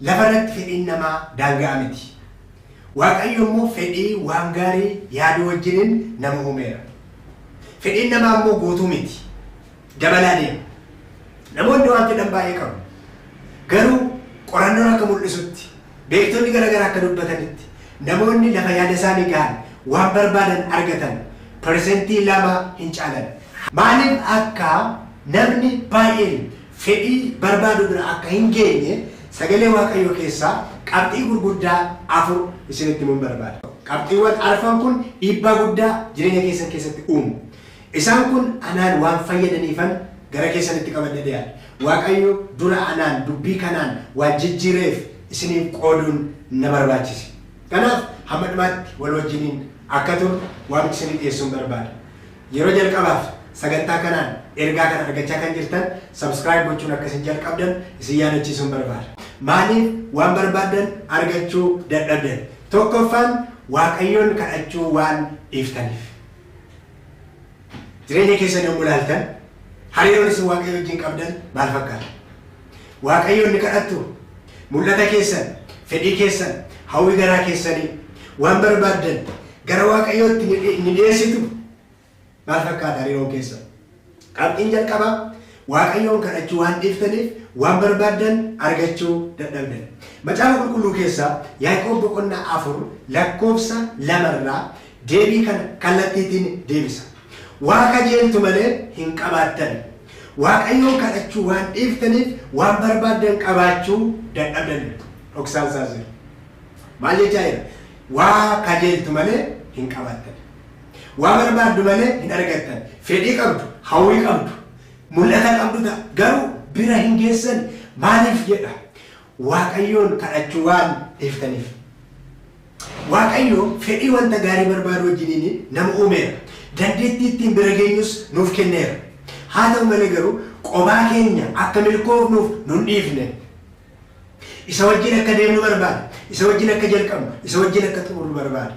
lafarratti fedhiin namaa daangaa miti. Waaqayyo immoo fedhii waan gaarii yaadu wajjiniin nama uumeera. Fedhiin namaa immoo guutuu miti. Dabalaa deema. Namoonni waan fedhan baay'ee qabu. Garuu qorannoon akka mul'isutti beektonni garaagaraa akka dubbatanitti namoonni lafa yaada isaanii gahan waan barbaadan argatan persentii 2 hin caalan. Maaliif akka namni baay'een fedhii barbaadu bira akka hin geenye sagalee Waaqayyoo keessaa qabxii gurguddaa 4 isinitti mun barbaada. Qabxiiwwan 4 kun dhiibbaa guddaa jireenya keessan keessatti uumu. Isaan kun anaan waan fayyadaniifan gara keessanitti qabadhee dhiyaadhe. Waaqayyo dura anaan dubbii kanaan waan jijjiireef isiniif qooduun na barbaachise. Kanaaf hamma dhumaatti wal wajjiniin akka turu waan isinii dhiyeessuun barbaada. Yeroo jalqabaaf sagantaa kanaan ergaa kana argachaa kan jirtan subscribe gochuun akka isin jalqabdan isin yaadachiisuun barbaada. Maaliif waan barbaadan argachuu dadhabdan? Tokkoffaan Waaqayyoon kadhachuu waan dhiiftaniif. Jireenya keessan yommuu ilaaltan hariiroon isin Waaqayyo wajjin qabdan maal fakkaata? Waaqayyoon ni kadhattu? Mul'ata keessan, fedhii keessan, hawwii garaa keessanii waan barbaadan gara Waaqayyootti ni dhiyeessitu? Maal fakkaata hariiroon keessan? Qabxiin jalqabaa Waaqayyoon kadhachuu waan dhiiftaniif waan barbaadan argachuu dadhabdan. Macaafa qulqulluu keessaa Yaaqoob boqonnaa 4 lakkoofsa 2 irraa deebii kana kallattiitiin deebisa. Waa kajeeltu malee hin qabaattan. Waaqayyoon kadhachuu waan dhiiftaniif waan barbaadan qabaachuu dadhabdan. Dhoksaan saasir. Maal jechaa jira? Waa kajeeltu malee hin qabaattan. Waa barbaaddu malee hin argattan. Fedhii qabdu, hawwii qabdu, mul'ata qabdu garuu bira hin geessan. Maaliif jedha? Waaqayyoon kadhachuu waan dhiiftaniif. Waaqayyo fedhii wanta gaarii barbaadu wajjiniin nama uumeera. Dandeettii ittiin bira geenyus nuuf kenneera. Haa ta'u malee garuu qobaa keenya akka milkoofnuuf nun dhiifne. Isa wajjin akka deemnu barbaada. Isa wajjin akka jalqabnu, isa wajjin akka xumurru barbaada.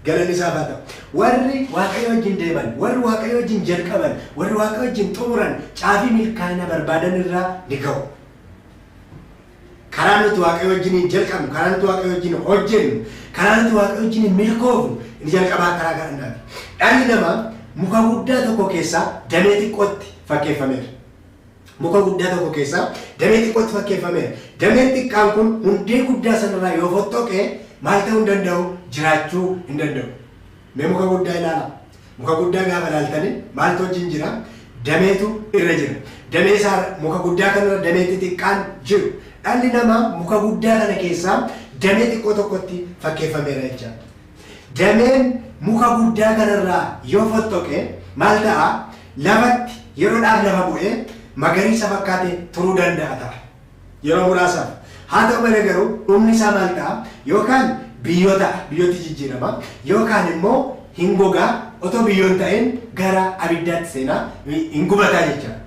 Galanni isaaf haa ta'u. Warri Waaqayyo wajjin deeman, warri Waaqayyo wajjin jalqaban, warri Waaqayyo wajjin xumuran caafii milkaa'ina barbaadan irraa ni ga'u. Karaa nuti Waaqayyo wajjin jalqabnu, karaa nuti Waaqayyo wajjin hojjennu, karaa nuti Waaqayyo wajjin milkoofnu inni jalqabaa karaa kadhannaati. Dhalli namaa muka guddaa tokko keessaa damee xiqqootti fakkeeffameera. Muka guddaa tokko keessaa damee xiqqootti fakkeeffameera. Dameen xiqqaan kun hundee guddaa sanarraa yoo fottoqee maal ta'uu hin danda'u? Jiraachuu hin danda'u. Mee muka guddaa ilaala. Muka guddaa gaafa ilaaltanii maaltu wajjin jira? Dameetu irra jira. Damee isaa muka guddaa kanarra damee xixiqqaan jiru. Dhalli namaa muka guddaa kana keessaa damee xiqqoo tokkotti fakkeeffameera jechaadha. Dameen muka guddaa kanarraa yoo fottoqee maal ta'a? Lafatti yeroodhaaf lafa bu'ee magariisa fakkaatee turuu danda'a ta'a. Yeroo muraasaaf. Haa ta'u malee garuu dhumni isaa maal ta'a? Yookaan biyyoo ta'a, biyyootti jijjiirama. Yookaan immoo hin gogaa otoo biyyoon ta'een gara abiddaatti seenaa hin gubataa jechaadha.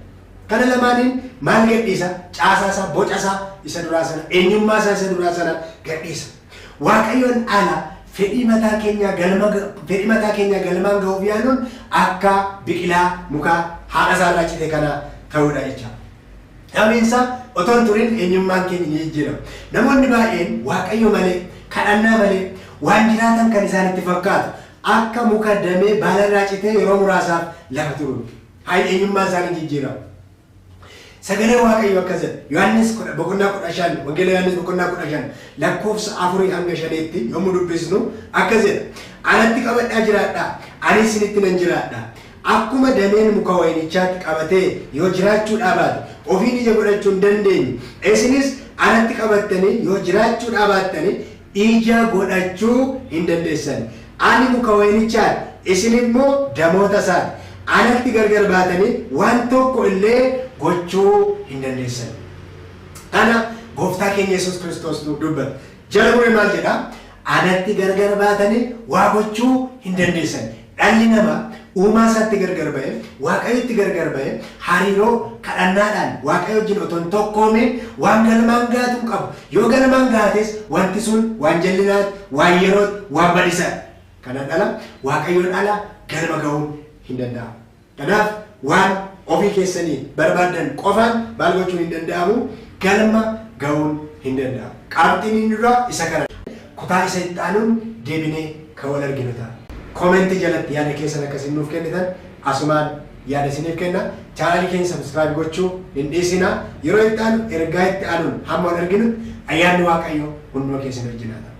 Kana lamaaniin maal gadhiisa? Caasaa isaa, boca isaa isa duraa sana, eenyummaa isaa isa duraa sana gadhiisa. Waaqayyoon ala fedhii mataa keenya galmaan ga'uuf yaaluun akka biqilaa mukaa haadha isaarraa cite kana ta'uudha jecha. Dhabiinsa otoo hin turin eenyummaan keenya ni jijjiirama. Namoonni baay'een Waaqayyo malee, kadhannaa malee waan jiraatan kan isaanitti fakkaatu akka muka damee baalarraa citee yeroo muraasaaf lafa turu. Haa eenyummaan isaanii jijjiirama. Sagalee Waaqayyo akkas jedha. Yohaannis boqonnaa 15, wangeela Yohaannis boqonnaa 15 lakkoofsa 4 hanga 5tti yommuu dubbisnu akkas jedha. Anatti qabadhaa jiraadhaa, ani isinitti nan jiraadhaa. Akkuma dameen muka wayinichaatti qabatee yoo jiraachuu baate ofiin ija godhachuu hin dandeenye. Isinis anatti qabattanii yoo jiraachuu baattanii ija godhachuu hin dandeessan. Ani muka wayinichaati, isin immoo damoota isaati. Anatti gargar baatanii waan tokko illee gochuu hin dandeessan. Kana gooftaa keenya Yesuus Kiristoos nuuf dubbata. Jala muree maal jedha? Anatti gargar baatanii waa gochuu hin dandeessan. Dhalli namaa uumaa isaatti gargar ba'e, Waaqayyotti gargar ba'e, hariiroo kadhannaadhaan Waaqayyo wajjin otoo hin tokkoomne waan galmaan gaatu qabu. Yoo galmaan gaates wanti sun waan jallinaati, waan yerooti, waan badisaadha. Kana dhala Waaqayyoon ala galma ga'uun hin danda'amu. Kanaaf waan ofii keessanii barbaadan qofaan maal gochuun hin danda'amu? Galma ga'uun hin danda'amu. Qabxiin dura isa kana. Kutaa isa itti aanuun deebinee kan wal arginu ta'a. Koomentii jalatti yaada keessan akkasiin nuuf kennitan asumaan yaada isiniif kenna. Chaanalii keenya subscribe gochuu hin dhiisinaa. Yeroo itti aanu ergaa itti aanuun hamma wal arginu ayyaanni Waaqayyoo hunduma keessan wajjin haa ta'u.